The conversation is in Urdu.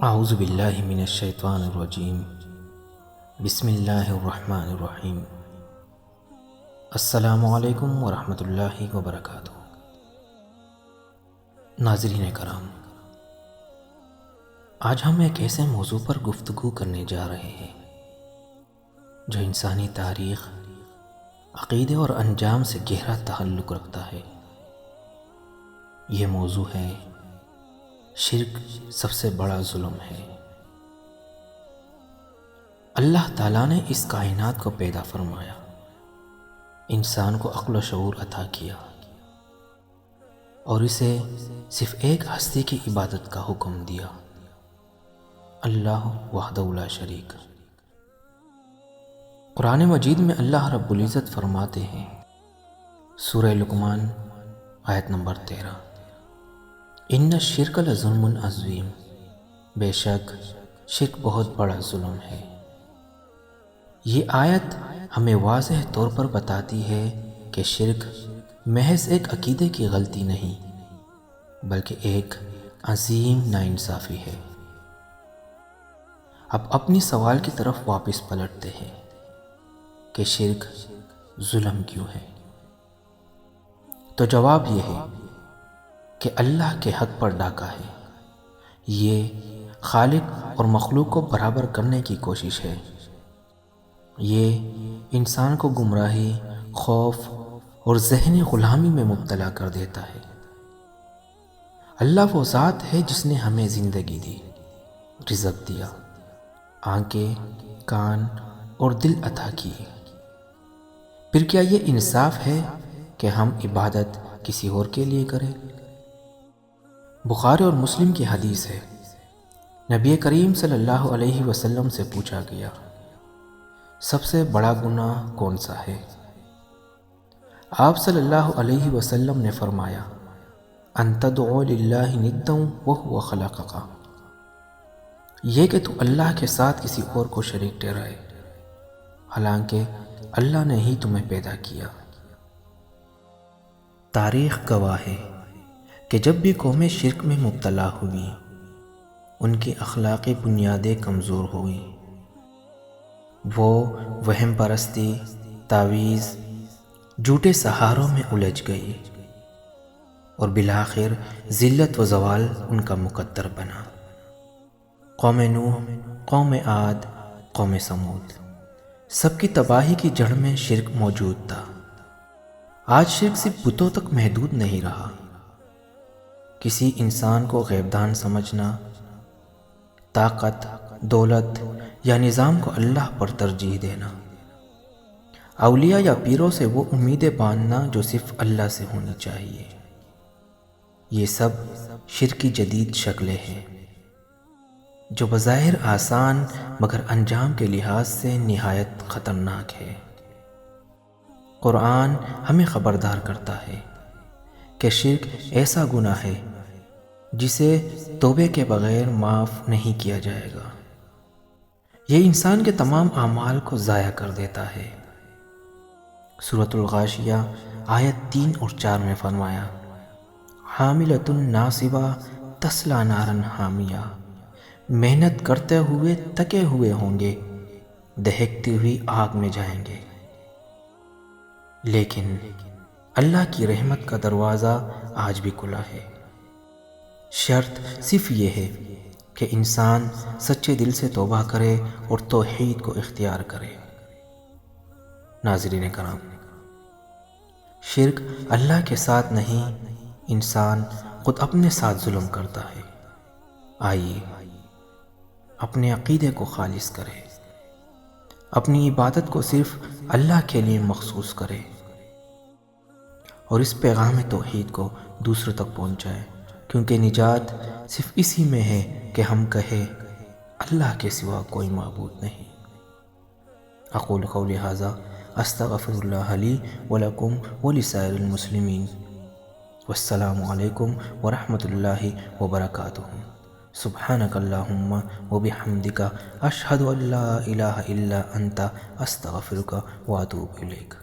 اعوذ باللہ من الشیطان الرجیم بسم اللہ الرحمن الرحیم السلام علیکم ورحمۃ اللہ وبرکاتہ۔ ناظرین کرام، آج ہم ایک ایسے موضوع پر گفتگو کرنے جا رہے ہیں جو انسانی تاریخ، عقیدے اور انجام سے گہرا تعلق رکھتا ہے۔ یہ موضوع ہے شرک سب سے بڑا ظلم ہے۔ اللہ تعالیٰ نے اس کائنات کو پیدا فرمایا، انسان کو عقل و شعور عطا کیا اور اسے صرف ایک ہستی کی عبادت کا حکم دیا، اللہ وحدہ لا شریک۔ قرآن مجید میں اللہ رب العزت فرماتے ہیں، سورہ لقمان آیت نمبر 13، ان الشرک لظلم عظیم، بے شک شرک بہت بڑا ظلم ہے۔ یہ آیت ہمیں واضح طور پر بتاتی ہے کہ شرک محض ایک عقیدے کی غلطی نہیں بلکہ ایک عظیم ناانصافی ہے۔ اب اپنی سوال کی طرف واپس پلٹتے ہیں کہ شرک ظلم کیوں ہے؟ تو جواب یہ ہے کہ اللہ کے حق پر ڈاکہ ہے۔ یہ خالق اور مخلوق کو برابر کرنے کی کوشش ہے۔ یہ انسان کو گمراہی، خوف اور ذہنی غلامی میں مبتلا کر دیتا ہے۔ اللہ وہ ذات ہے جس نے ہمیں زندگی دی، رزق دیا، آنکھیں، کان اور دل عطا کیے۔ پھر کیا یہ انصاف ہے کہ ہم عبادت کسی اور کے لیے کریں؟ بخاری اور مسلم کی حدیث ہے، نبی کریم صلی اللہ علیہ وسلم سے پوچھا گیا، سب سے بڑا گناہ کون سا ہے؟ آپ صلی اللہ علیہ وسلم نے فرمایا، ان تدعو للہ ندا وہو خلقک، یہ کہ تو اللہ کے ساتھ کسی اور کو شریک ٹھہرائے حالانکہ اللہ نے ہی تمہیں پیدا کیا۔ تاریخ گواہ ہے کہ جب بھی قومیں شرک میں مبتلا ہوئی، ان کی اخلاقی بنیادیں کمزور ہوئیں۔ وہ وہم پرستی، تعویذ، جھوٹے سہاروں میں الجھ گئی اور بالآخر ذلت و زوال ان کا مقدر بنا۔ قوم نوح، قوم عاد، قوم ثمود، سب کی تباہی کی جڑ میں شرک موجود تھا۔ آج شرک صرف بتوں تک محدود نہیں رہا۔ کسی انسان کو غیبدان سمجھنا، طاقت، دولت یا نظام کو اللہ پر ترجیح دینا، اولیاء یا پیروں سے وہ امیدیں باندھنا جو صرف اللہ سے ہونی چاہیے، یہ سب شرک کی جدید شکلیں ہیں جو بظاہر آسان مگر انجام کے لحاظ سے نہایت خطرناک ہے۔ قرآن ہمیں خبردار کرتا ہے کہ شرک ایسا گناہ ہے جسے توبے کے بغیر معاف نہیں کیا جائے گا۔ یہ انسان کے تمام اعمال کو ضائع کر دیتا ہے۔ سورۃ الغاشیہ آیت 3 اور 4 میں فرمایا، حاملۃ ناصبہ تصلی نارا حامیہ، محنت کرتے ہوئے تکے ہوئے ہوں گے، دہکتی ہوئی آگ میں جائیں گے۔ لیکن اللہ کی رحمت کا دروازہ آج بھی کھلا ہے۔ شرط صرف یہ ہے کہ انسان سچے دل سے توبہ کرے اور توحید کو اختیار کرے۔ ناظرین کرام، شرک اللہ کے ساتھ نہیں، انسان خود اپنے ساتھ ظلم کرتا ہے۔ آئیے اپنے عقیدے کو خالص کرے، اپنی عبادت کو صرف اللہ کے لیے مخصوص کرے اور اس پیغام توحید کو دوسروں تک پہنچائے، کیونکہ نجات صرف اسی میں ہے کہ ہم کہیں اللہ کے سوا کوئی معبود نہیں۔ اقول قولی ھذا استغفر اللہ لی ولکم ولسائر المسلمین، والسلام علیکم ورحمۃ اللہ وبرکاتہ۔ سبحانک اللہم وبحمدک اشہد ان لا الہ الا انت استغفرک واتوب الیک۔